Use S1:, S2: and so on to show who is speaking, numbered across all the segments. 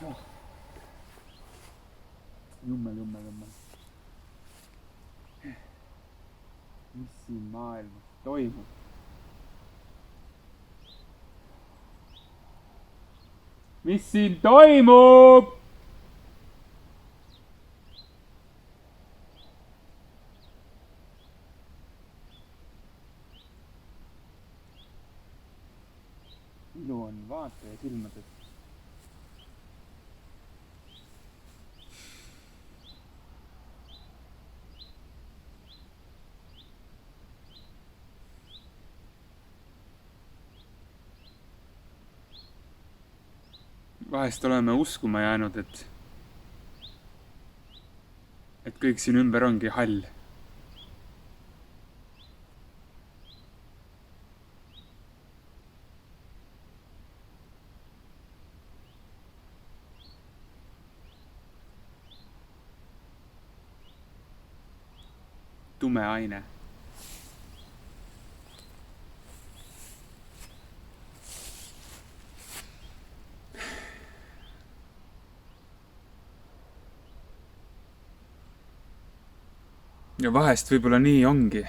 S1: Jummel. Mis siin maailmas toimub? Mis siin toimub? Ilu on vaataja silmades. Vahest oleme uskuma jäänud, et kõik siin ümber ongi hall. Tume aine. Ja vahest võib-olla nii ongi.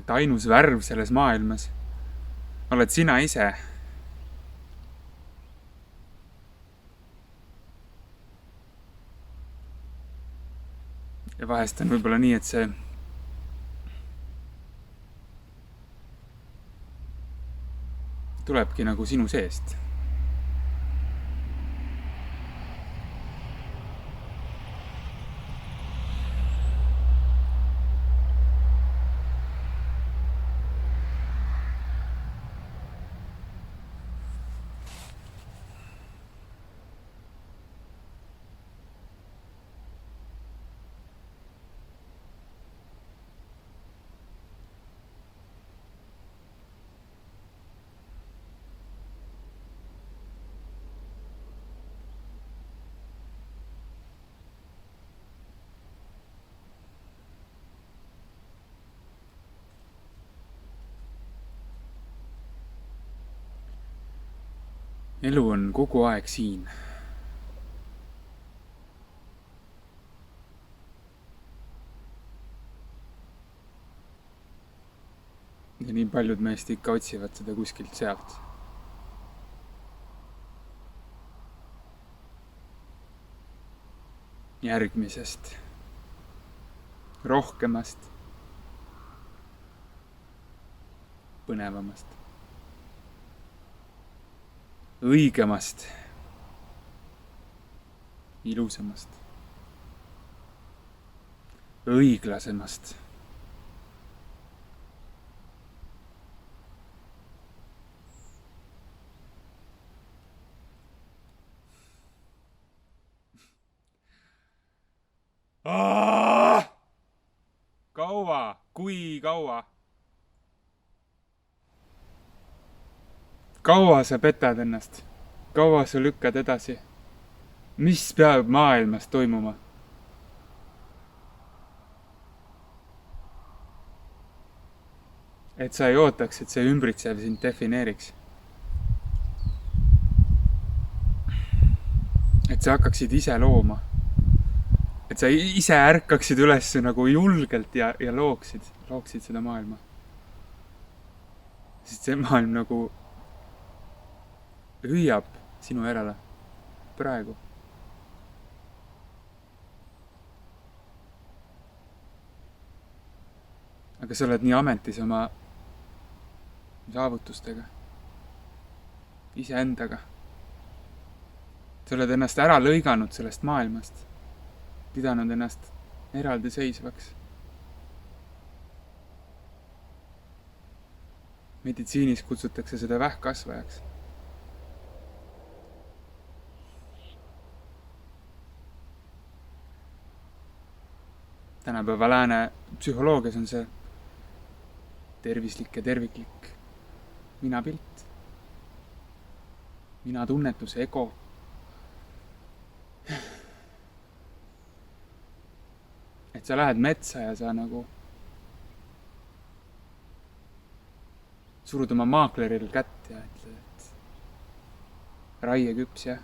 S1: Et ainus värv selles maailmas oled sina ise. Ja vahest on võib-olla nii, et see tulebki nagu sinu seest. Elu on kogu aeg siin. Ja nii paljud meist ikka otsivad seda kuskilt sealt. Järgmisest. Rohkemast. Põnevamast. Õigemast, ilusamast, õiglasemast. Kaua, kui kaua? Kaua sa petad ennast? Kaua sa lükkad edasi? Mis peab maailmas toimuma? Et sa ei ootaks, et see ümbritsev sind defineeriks. Et sa hakkaksid ise looma. Et sa ise ärkaksid üles nagu julgelt ja looksid seda maailma. Sest see maailm nagu hüüab sinu järele praegu. Aga sa oled nii ametis oma saavutustega, iseendaga. Sa oled ennast ära lõiganud sellest maailmast, pidanud ennast eraldi seisvaks. Meditsiinis kutsutakse seda vähkkasvajaks. Tänapäeva lääne psühholoogias on see tervislik ja terviklik minapilt. Minatunnetus, ego. Et sa lähed metsa ja sa nagu surud oma maakleril kätt ja ütled, et raieküps, jah.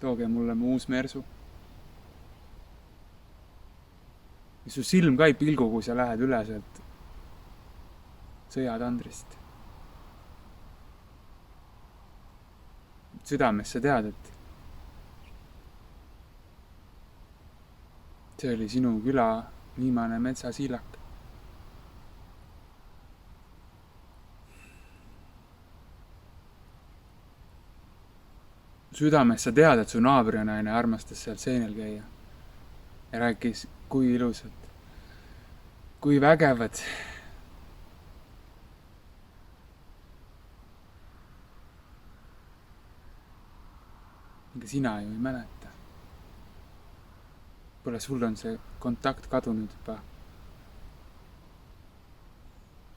S1: Tooge mulle mu uus mersu. Ja su silm ka ei pilgu, kui sa lähed üle sealt sõjatandrist. Südames sa tead, et see oli sinu küla viimane metsasiilak. Südames sa tead, et su naabrinaine armastas seal seenel käia ja rääkis, kui ilusad, kui vägevad. Aga sina ju ei mäleta. Pole sul on see kontakt kadunud juba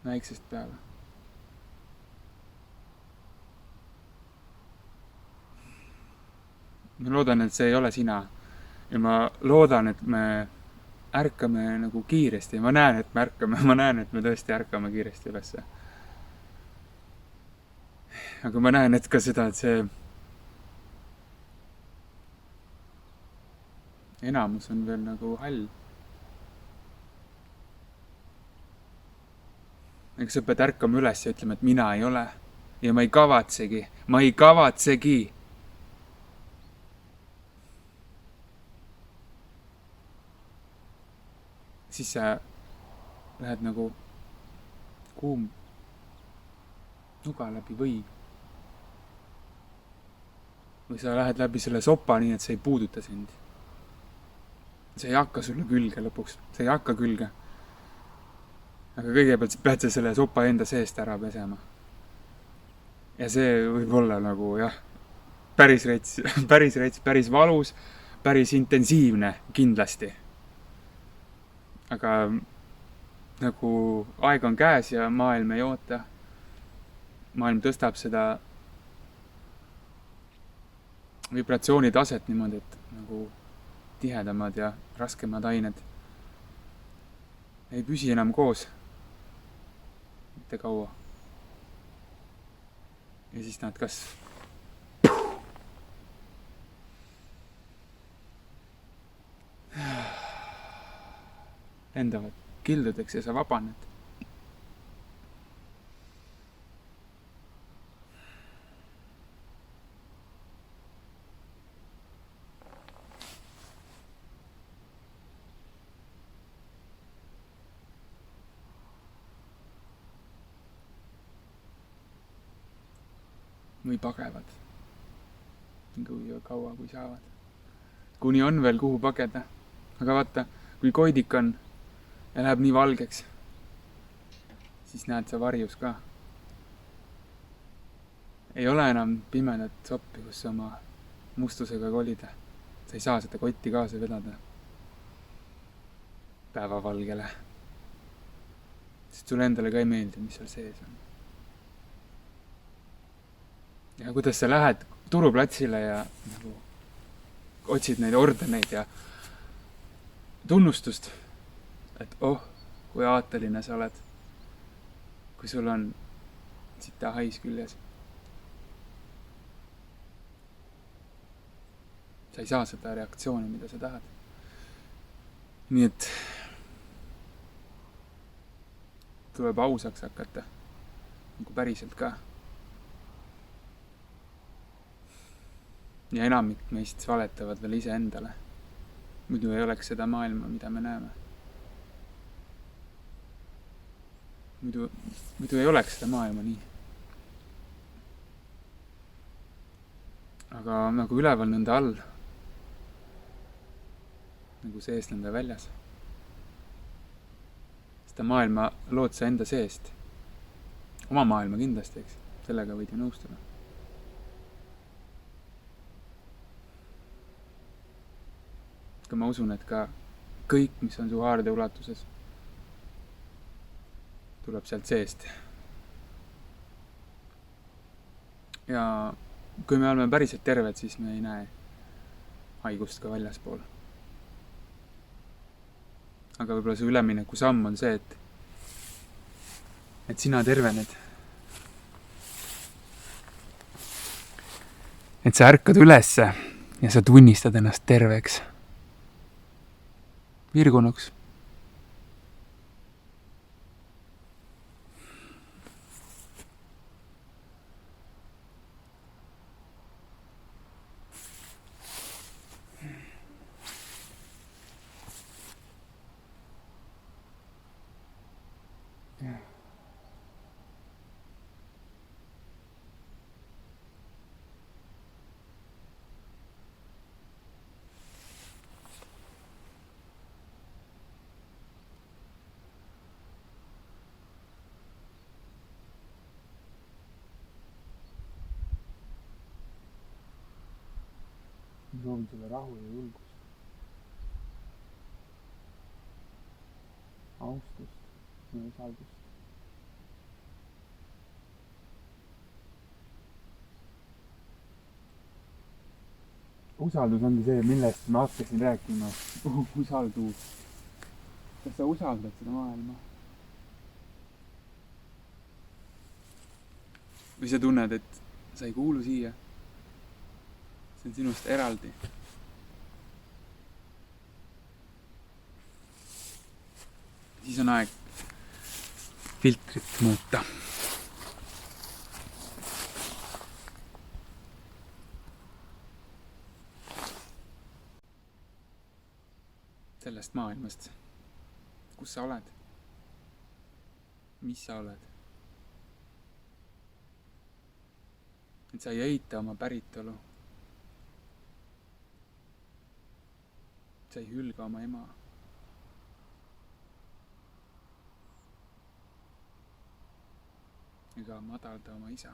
S1: väiksest peale. Ma loodan, et see ei ole sina. Ja ma loodan, et me ärkame nagu kiiresti. Ma näen, et me ärkame. Ma näen, et me tõesti ärkame kiiresti ülesse. Aga ma näen, et ka seda, et see enamus on veel nagu hall. Ega sa pead ärkama üles ja ütlema, et mina ei ole. Ja ma ei kavatsegi. Ma ei kavatsegi. Siis sa lähed nagu kuum nuga läbi või sa lähed läbi selle sopa nii, et see ei puuduta sind. See ei hakka sulle külge lõpuks. See ei hakka külge. Aga kõigepealt pead sa selle sopa enda seest ära pesema. Ja see võib olla nagu, jah, päris rets, päris valus, päris intensiivne kindlasti. Aga nagu aeg on käes ja maailm ei oota. Maailm tõstab seda vibratsioonitaset niimoodi, et nagu tihedamad ja raskemad ained ei püsi enam koos mitte kaua. Ja siis nad kas lendavad kildudeks ja sa vabaned. Või pagevad. Nii kaua kui saavad. Kuni on veel kuhu pageda. Aga vaata, kui koidik on ja läheb nii valgeks, siis näed sa varjus ka. Ei ole enam pimedat soppi, kus oma mustusega kolida. Sa ei saa seda kotti kaasa vedada päevavalgele. Sest sulle endale ka ei meeldi, mis seal sees on. Ja kuidas sa lähed turuplatsile ja nagu otsid neid ordeneid ja tunnustust, et kui aateline sa oled, kui sul on sita hais küljes. Sa ei saa seda reaktsiooni, mida sa tahad. Nii et tuleb ausaks hakata, nagu päriselt ka. Ja enamik meist valetavad veel ise endale. Muidu ei oleks seda maailma, mida me näeme. Muidu ei oleks seda maailma nii. Aga nagu üleval nõnda all. Nagu sees nõnda väljas. Seda maailma lood sa enda seest. Oma maailma kindlasti, eks. Sellega võid ju nõustuda. Aga ma usun, et ka kõik, mis on su haarde ulatuses, tuleb sealt seest. Ja kui me oleme päriselt terved, siis me ei näe haigust ka väljaspool. Aga võib-olla see ülemineku samm on see, et sina tervened. et sa ärkad ülesse ja sa tunnistad ennast terveks, virgunuks. Ma soovin sulle rahu ja julgust, austust ja usaldust. Usaldus ongi see, millest ma hakkasin rääkima. Usaldus. Kas sa usaldad seda maailma? Või sa tunned, et sa ei kuulu siia? See on sinust eraldi. Siis on aeg filtrit muuta. Sellest maailmast, kus sa oled, mis sa oled. Et sa ei eita oma päritolu. Sa ei hülga oma ema. Ega madalda oma isa.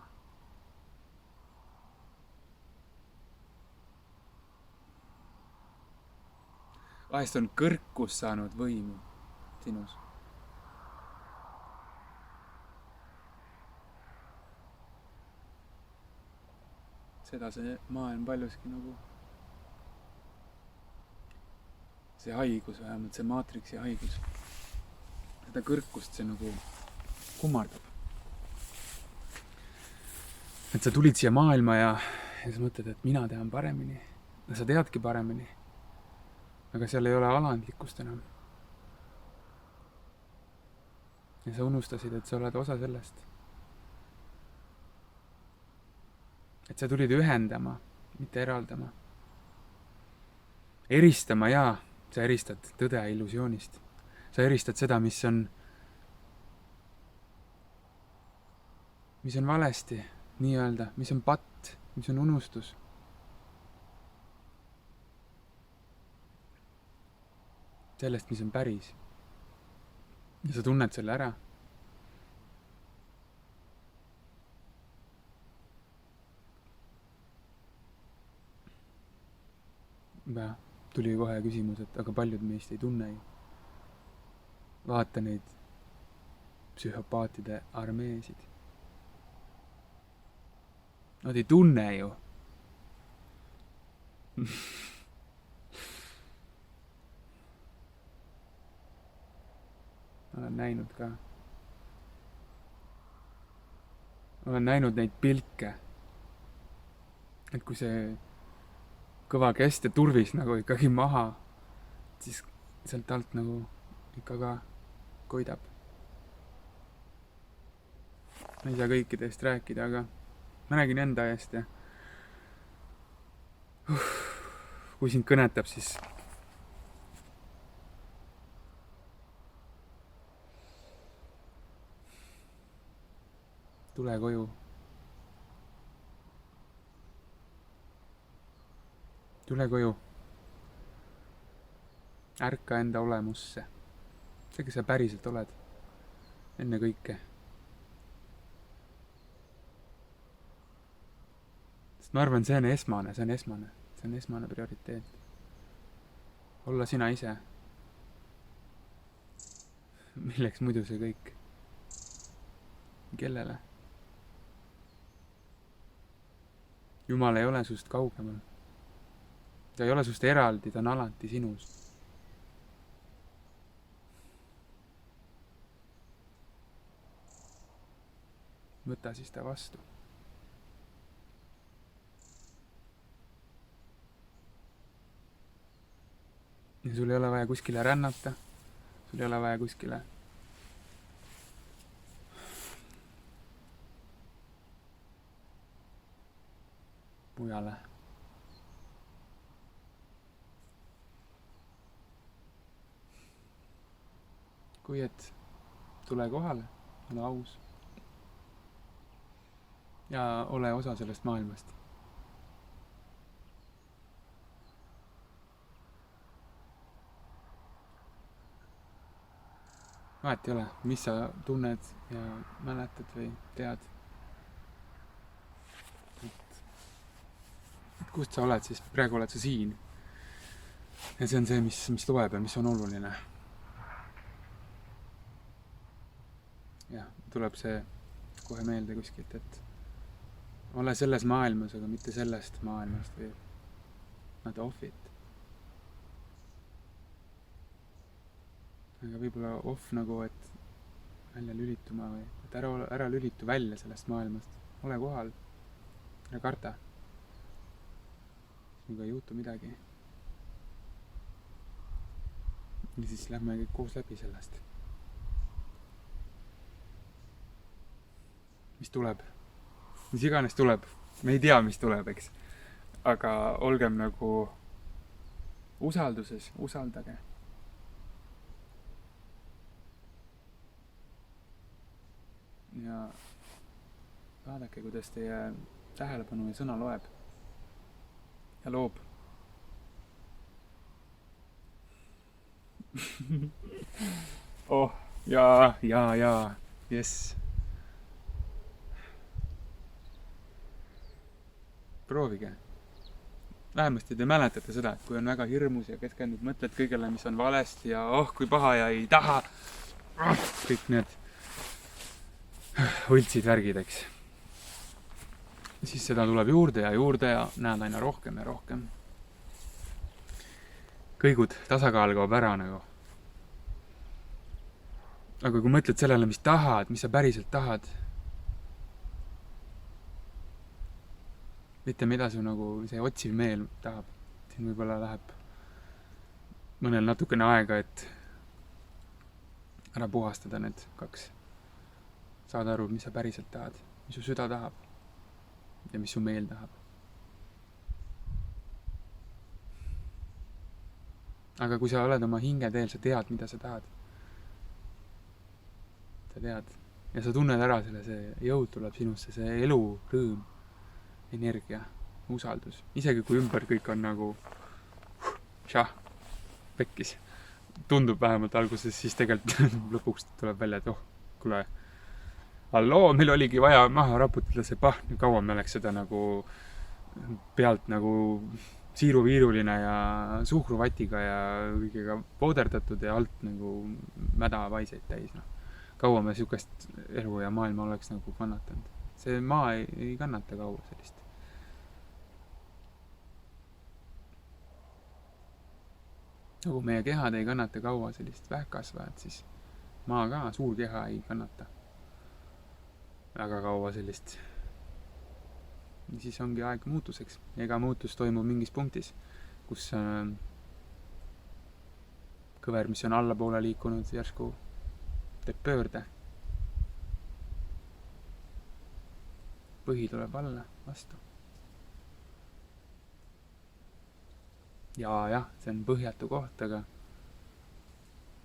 S1: Vahest on kõrkus saanud võimu sinus. Seda see maailm paljuski nagu. See haigus, vähemalt see maatriksi haigus. Seda kõrkust see nagu kummardab. Et sa tulid siia maailma ja sa mõtled, et mina tean paremini. Ja sa teadki paremini. Aga seal ei ole alandlikkust enam. Ja sa unustasid, et sa oled osa sellest. Et sa tulid ühendama, mitte eraldama. Eristama, jaa, sa eristad tõde illusioonist. Sa eristad seda, mis on valesti, nii-öelda, mis on patt, mis on unustus. Sellest, mis on päris. Ja sa tunned selle ära. Ja tuli kohe küsimus, et aga paljud meist ei tunne ju. Vaata neid psühhopaatide armeesid. Nad ei tunne ju. Olen näinud ka. Olen näinud neid pilke. Et kui see kõva kest ja turvis nagu ikkagi maha, siis sealt alt nagu ikka ka koidab. Ma ei saa kõikidest rääkida, aga ma räägin enda eest ja kui sind kõnetab, siis tule koju. Tule koju. Ärka enda olemusse. See, kes sa päriselt oled. Enne kõike. Sest ma arvan, see on esmane. See on esmane prioriteet. Olla sina ise. Milleks muidu see kõik? Kellele? Jumal ei ole sust kaugemal. Ta ei ole sust eraldi, ta on alati sinus. Võta siis ta vastu. ja sul ei ole vaja kuskile rännata, sul ei ole vaja kuskile mujale. kui et tule kohale, ole aus ja ole osa sellest maailmast. vahet ei ole, mis sa tunned ja mäletad või tead. et kust sa oled, siis praegu oled sa siin. ja see on see, mis loeb ja mis on oluline. jah, tuleb see kohe meelde kuskilt, et ole selles maailmas, aga mitte sellest maailmast või not off it. aga võib-olla off nagu, et välja lülituma või et ära lülitu välja sellest maailmast. ole kohal, ära karda. sinuga ei juhtu midagi. ja siis lähme kõik koos läbi sellest. mis tuleb, mis iganes tuleb, me ei tea, mis tuleb, eks. aga olgem nagu usalduses, usaldage. ja vaadake, kuidas teie tähelepanu ja sõna loeb ja loob. oh, jaa, jess. proovige. Vähemasti te mäletate seda, et kui on väga hirmus ja keskendud, mõtled kõigele, mis on valesti ja kui paha ja ei taha. kõik need võltsid värgid, eks. siis seda tuleb juurde ja näed aina rohkem ja rohkem. kõigud, tasakaal kaob ära nagu. aga kui mõtled sellele, mis tahad, mis sa päriselt tahad, mitte mida su nagu see otsiv meel tahab. siin võib-olla läheb mõnel natukene aega, et ära puhastada need kaks. saad aru, mis sa päriselt tahad, mis su süda tahab ja mis su meel tahab. aga kui sa oled oma hinge teel, sa tead, mida sa tahad. sa tead ja sa tunned ära selle, see jõud tuleb sinusse, see elu, rõõm, energia, usaldus. isegi kui ümber kõik on nagu pekkis. tundub vähemalt alguses, siis tegelikult lõpuks tuleb välja, et kuule, halloo, meil oligi vaja maha raputada see pahn, kaua me oleks seda nagu pealt nagu siiruviiruline ja suhkruvatiga ja kõigega pooderdatud ja alt nagu mädavaiseid täis. kaua me sihukest elu ja maailma oleks nagu kannatanud. see maa ei kannata kaua sellist. nagu meie kehad ei kannata kaua sellist vähkkasvajat, siis maa ka, suur keha ei kannata väga kaua sellist. ja siis ongi aeg muutuseks. ega muutus toimub mingis punktis, kus kõver, mis on allapoole liikunud, järsku teeb pöörde. põhi tuleb alla, vastu. jah, see on põhjatu koht, aga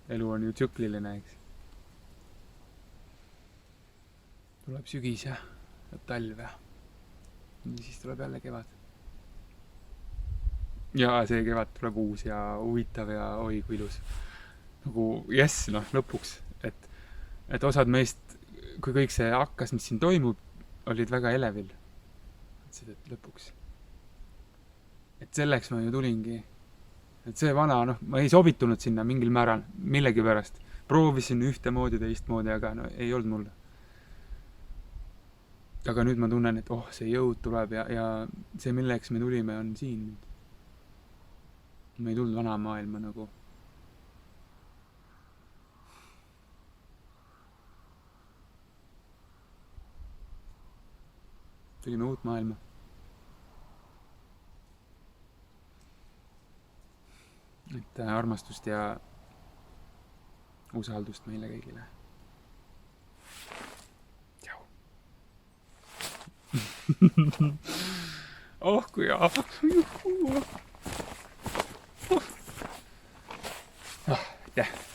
S1: elu on ju tsükliline, eks. tuleb sügis ja talv ja siis tuleb jälle kevad. ja see kevad tuleb uus ja huvitav ja oi kui ilus. nagu jess, lõpuks, et osad meist, kui kõik see hakkas, mis siin toimub, olid väga elevil. mõtlesid, et lõpuks. et selleks ma ju tulingi. et see vana, ma ei sobitunud sinna mingil määral, millegipärast. proovisin ühtemoodi, teistmoodi, aga ei olnud mulle. aga nüüd ma tunnen, et see jõud tuleb ja see, milleks me tulime, on siin nüüd. me ei tulnud vana maailma nagu. tulime uut maailma. et armastust ja usaldust meile kõigile. Tšau. Oh kui hea. Jah.